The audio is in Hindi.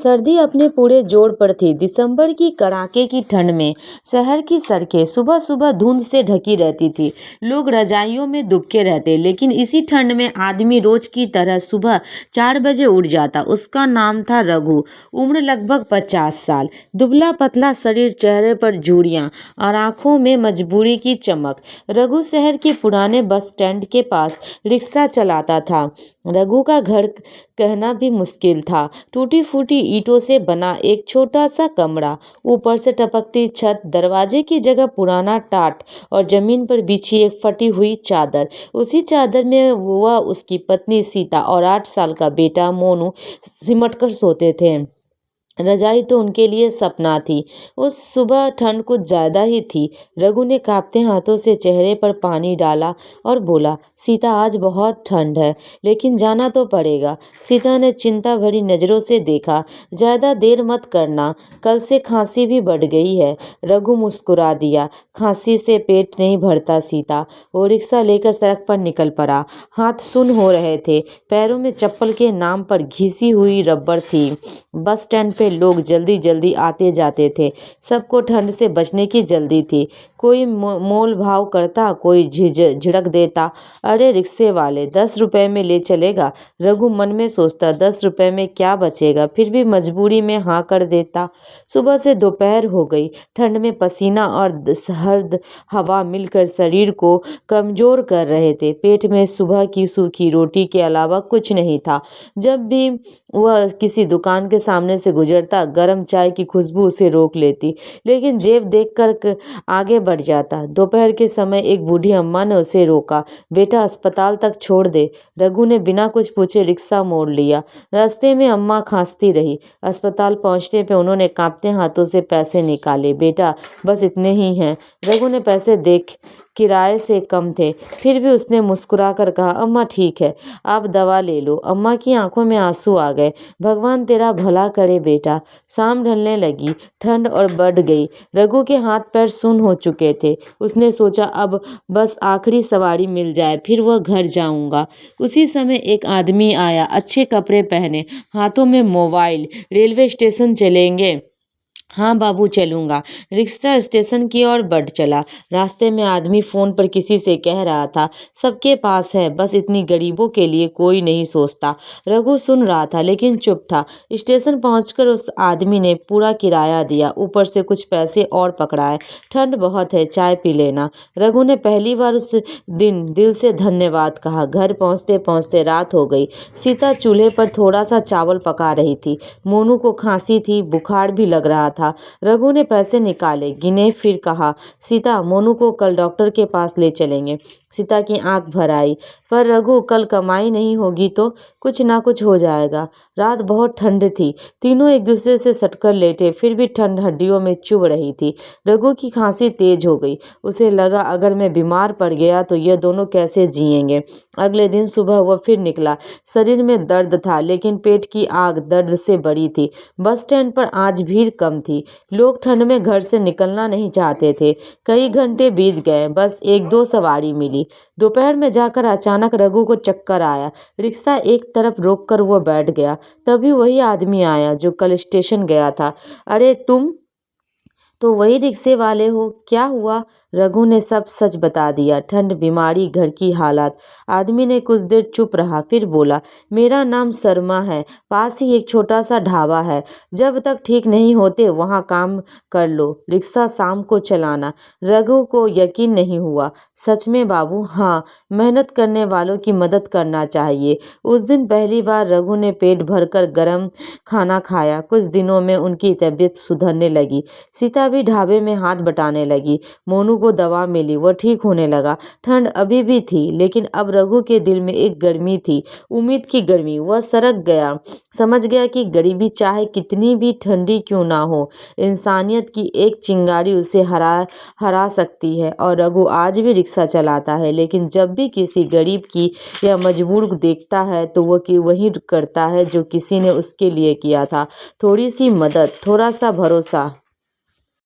सर्दी अपने पूरे जोर पर थी। दिसंबर की कड़ाके की ठंड में शहर की सड़कें सुबह सुबह धुंध से ढकी रहती थी। लोग रजाइयों में दुबके रहते, लेकिन इसी ठंड में आदमी रोज की तरह सुबह 4 बजे उठ जाता। उसका नाम था रघु। उम्र लगभग 50 साल। दुबला पतला शरीर, चेहरे पर झुर्रियां और आंखों में मजबूरी की चमक। रघु शहर के पुराने बस स्टैंड के पास रिक्शा चलाता था। रघु का घर कहना भी मुश्किल था। टूटी फूटी ईंटों से बना एक छोटा सा कमरा, ऊपर से टपकती छत, दरवाजे की जगह पुराना टाट और जमीन पर बिछी एक फटी हुई चादर। उसी चादर में वह, उसकी पत्नी सीता और 8 साल का बेटा मोनू सिमट कर सोते थे। रजाई तो उनके लिए सपना थी। उस सुबह ठंड कुछ ज्यादा ही थी। रघु ने कांपते हाथों से चेहरे पर पानी डाला और बोला, सीता आज बहुत ठंड है, लेकिन जाना तो पड़ेगा। सीता ने चिंता भरी नजरों से देखा। ज्यादा देर मत करना, कल से खांसी भी बढ़ गई है। रघु मुस्कुरा दिया, खांसी से पेट नहीं भरता सीता। वो रिक्शा लेकर सड़क पर निकल पड़ा। हाथ सुन्न हो रहे थे, पैरों में चप्पल के नाम पर घिसी हुई रबड़ थी। बस स्टैंड पे लोग जल्दी जल्दी आते जाते थे। सबको ठंड से बचने की जल्दी थी। कोई मोल भाव करता, कोई झिड़क देता, अरे रिक्शे वाले 10 रुपए में ले चलेगा। रघु मन में सोचता, 10 रुपए में क्या बचेगा, फिर भी मजबूरी में हाँ कर देता। सुबह से दोपहर हो गई। ठंड में पसीना और सर्द हवा मिलकर शरीर को कमजोर कर रहे थे। पेट में सुबह की सूखी रोटी के अलावा कुछ नहीं था। जब भी वह किसी दुकान के सामने से गुजरता, गर्म चाय की खुशबू उसे रोक लेती, लेकिन जेब देखकर आगे बढ़ जाता। दोपहर के समय एक बूढ़ी अम्मा ने उसे रोका, बेटा अस्पताल तक छोड़ दे। रघु ने बिना कुछ पूछे रिक्शा मोड़ लिया। रास्ते में अम्मा खांसती रही। अस्पताल पहुंचने पे उन्होंने कांपते हाथों से पैसे निकाले। बेटा बस इतने ही हैं। रघु ने पैसे देख किराए से कम थे, फिर भी उसने मुस्कुरा कर कहा, अम्मा ठीक है, आप दवा ले लो। अम्मा की आंखों में आंसू आ गए। भगवान तेरा भला करे बेटा। शाम ढलने लगी, ठंड और बढ़ गई। रघु के हाथ पैर सुन्न हो चुके थे। उसने सोचा, अब बस आखिरी सवारी मिल जाए, फिर वह घर जाऊंगा। उसी समय एक आदमी आया, अच्छे कपड़े पहने, हाथों में मोबाइल। रेलवे स्टेशन चलेंगे? हाँ बाबू चलूंगा। रिक्शा स्टेशन की ओर बढ़ चला। रास्ते में आदमी फोन पर किसी से कह रहा था, सबके पास है, बस इतनी गरीबों के लिए कोई नहीं सोचता। रघु सुन रहा था, लेकिन चुप था। स्टेशन पहुंचकर उस आदमी ने पूरा किराया दिया, ऊपर से कुछ पैसे और पकड़ाए। ठंड बहुत है, चाय पी लेना। रघु ने पहली बार उस दिन दिल से धन्यवाद कहा। घर पहुंचते पहुंचते रात हो गई। सीता चूल्हे पर थोड़ा सा चावल पका रही थी। मोनू को खांसी थी, बुखार भी लग रहा था। रघु ने पैसे निकाले, गिने, फिर कहा, सीता मोनू को कल डॉक्टर के पास ले चलेंगे। सीता की आंख भर आई, पर रघु कल कमाई नहीं होगी तो कुछ ना कुछ हो जाएगा। रात बहुत ठंड थी। तीनों एक दूसरे से सटकर लेटे, फिर भी ठंड हड्डियों में चुभ रही थी। रघु की खांसी तेज हो गई। उसे लगा, अगर मैं बीमार पड़ गया तो ये दोनों कैसे जिएंगे। अगले दिन सुबह वह फिर निकला। शरीर में दर्द था, लेकिन पेट की आग दर्द से बड़ी थी। बस स्टैंड पर आज भीड़ कम थी। लोग ठंड में घर से निकलना नहीं चाहते थे। कई घंटे बीत गए, बस एक दो सवारी मिली। दोपहर में जाकर अचानक रघु को चक्कर आया। रिक्शा एक तरफ रोककर वो बैठ गया। तभी वही आदमी आया जो कल स्टेशन गया था। अरे तुम तो वही रिक्शे वाले हो, क्या हुआ? रघु ने सब सच बता दिया, ठंड, बीमारी, घर की हालत। आदमी ने कुछ देर चुप रहा, फिर बोला, मेरा नाम शर्मा है, पास ही एक छोटा सा ढाबा है, जब तक ठीक नहीं होते वहाँ काम कर लो, रिक्शा शाम को चलाना। रघु को यकीन नहीं हुआ। सच में बाबू? हाँ, मेहनत करने वालों की मदद करना चाहिए। उस दिन पहली बार रघु ने पेट भरकर गर्म खाना खाया। कुछ दिनों में उनकी तबीयत सुधरने लगी। सीता भी ढाबे में हाथ बटाने लगी। मोनू को दवा मिली, वह ठीक होने लगा। ठंड अभी भी थी, लेकिन अब रघु के दिल में एक गर्मी थी, उम्मीद की गर्मी। वह सरक गया, समझ गया कि गरीबी चाहे कितनी भी ठंडी क्यों ना हो, इंसानियत की एक चिंगारी उसे हरा सकती है। और रघु आज भी रिक्शा चलाता है, लेकिन जब भी किसी गरीब की या मजबूर को देखता है तो वह वही करता है जो किसी ने उसके लिए किया था, थोड़ी सी मदद, थोड़ा सा भरोसा।